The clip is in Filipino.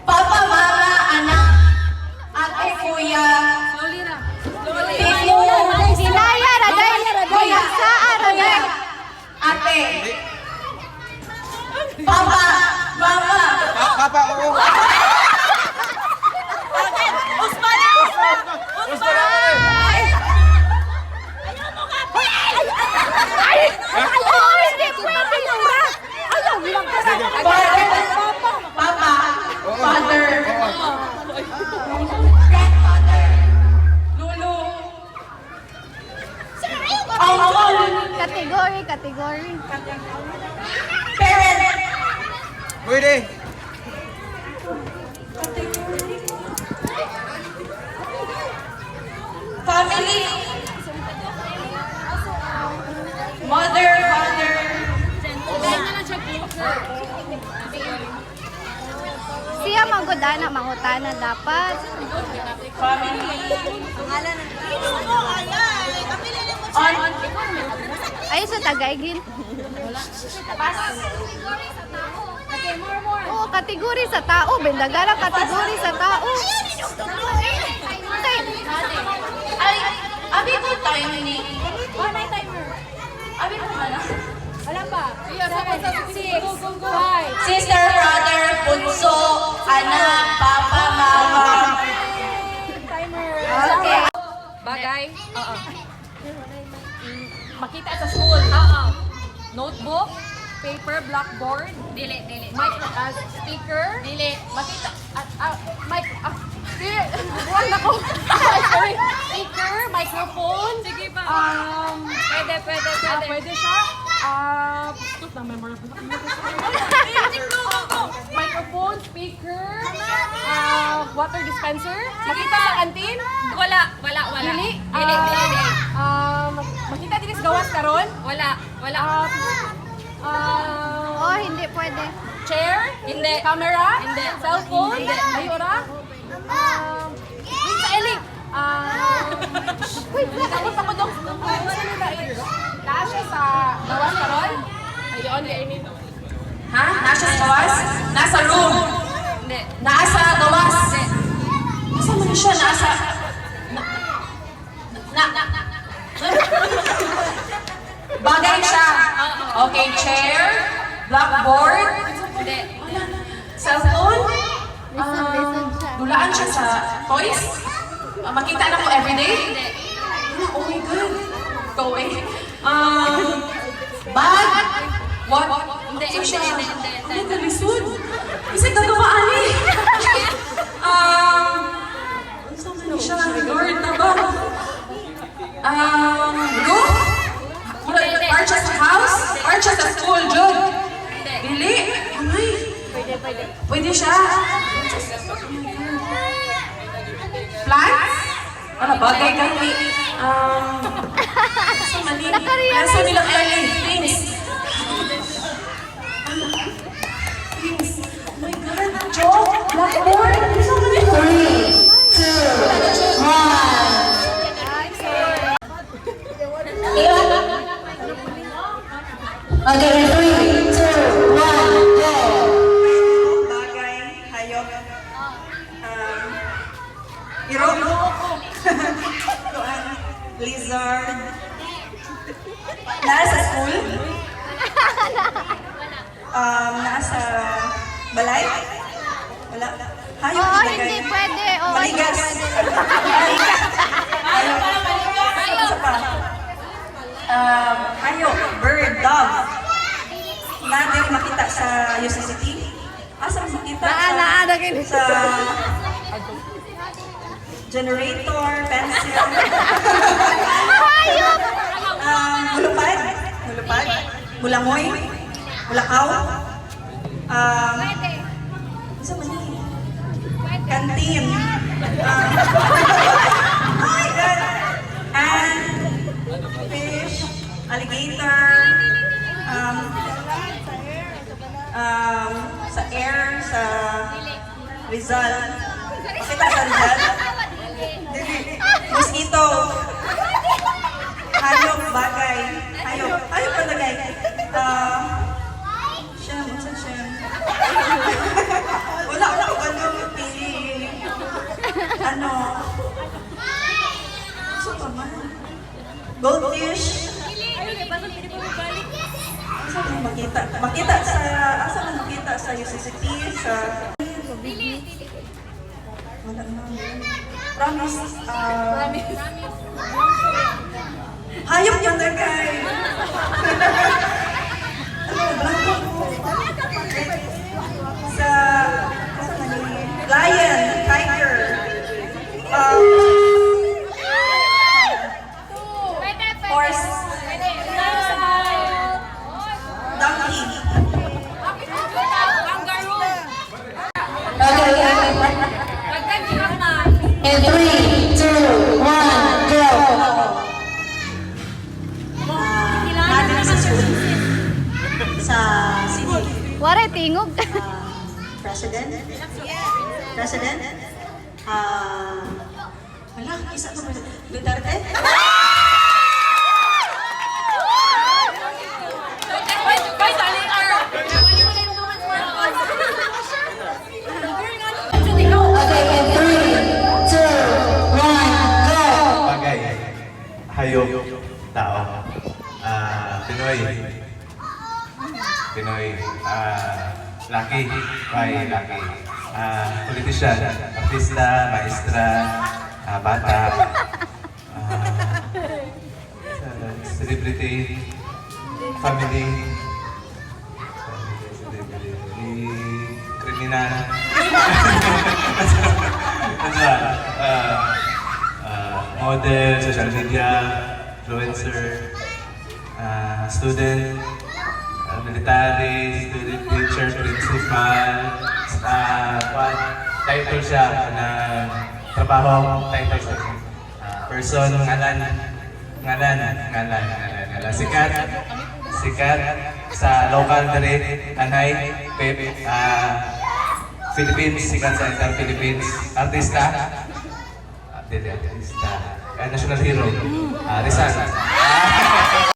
Papa, mama, anak, ate, kuya, tiyo, Sinaya, Raday, kuya, Saan, Raday. ate, papa, mama, Papa, oo. Hindi pwede yung rap. Ayaw lang kasi. papa, father, lulu, uncle, Category. parent, Pwede. family, mother, father, Siya manggudana, mangutana dapat. family, Ayun sa Tagaygin. Oo, kategori sa tao. Bendagalang kategori sa tao. ay, abi ko time ni, abi ko mana? Sister, brother, bunso, anak, papa, mama. Okay. Bagay? Oo. Makita sa school? Notebook? Paper, blackboard? Dili. Speaker? Dili. Makita? Mic? Dili. Buwan ako. Sorry. Speaker? Microphone? Sige pa. Pwede. Pwede siya? Microphone, speaker, water dispenser. Makita sa kantin? Wala. Dili? Makita din sa gawas karon? Wala. Oh, hindi pwede. Chair? Hindi. Camera? Hindi. Cellphone? Hindi. Ayora? Wait sa Eli. Wait, nakakot ako dong. Nasa sa gawas karon? Ayun, Eli. Ha? Nasa gawas? Nasa room. Hindi. Nasa gawas. Nasa man siya? Nasa... Bagay siya. Okay, chair, blackboard, Hindi. cellphone, Listen siya. dulaan siya sa toys. Makita na ko everyday. Hindi. Oh my God. Go away. Bag. What? Hindi. Ano ka lisod? Kasi gagawaan eh. Ano siya? Lord na ba? Roof? Arch sa house? Arch sa school, Jod? Dili? Amay. Pwede siya. Plants? Ano, bagay kami. Sa mali. Nasa nilang early things. Things. Oh my God. Joke? Blackboard? Sa mali. 3, 2, 1. Okay, 3, 2, 1, go! Bagay, hayop, irog, lizard, nasa school, nasa balay, wala, hayop, Oo, bagay, hindi pwede. Oo, hindi maligas, pwede. hayop, isa pa, hayop, bird, dog, natin makita sa UCCT, asa makita sa generator, pencil, Hayop! mulupad, mulangoy, mulakaw, isa man yun? Kantin, oh my God, and fish, alligator, sa air, sa Rizal. Makita sa Rizal? Mosquito. Hayop, bagay. Hayop. Hayop pa lagay. Siyam, saan siyam? Goldfish. Asa man makita? Makita sa asa man makita sa UCCP sa wala na. Promise. Hayop yung dagay. Sa asa man ni lion, tiger. Horse. Donkey. In 3, 2, 1, go! Mother sa school. Sa city. Wala tingog. President. President. Wala, isa mo. Duterte. Okay, in 3, 2, 1, go! Bagay, hayop, tao, Pinoy, lucky, lucky, politician, artista, maestra, bata, celebrity, family, kriminal, model, social media, influencer, student, military, student teacher, principal, title siya na trabaho, title siya. Person, ngalan, sikat sa local dere, Anay, Philippines, sikat sa entire Philippines, artista, national hero, Rizal.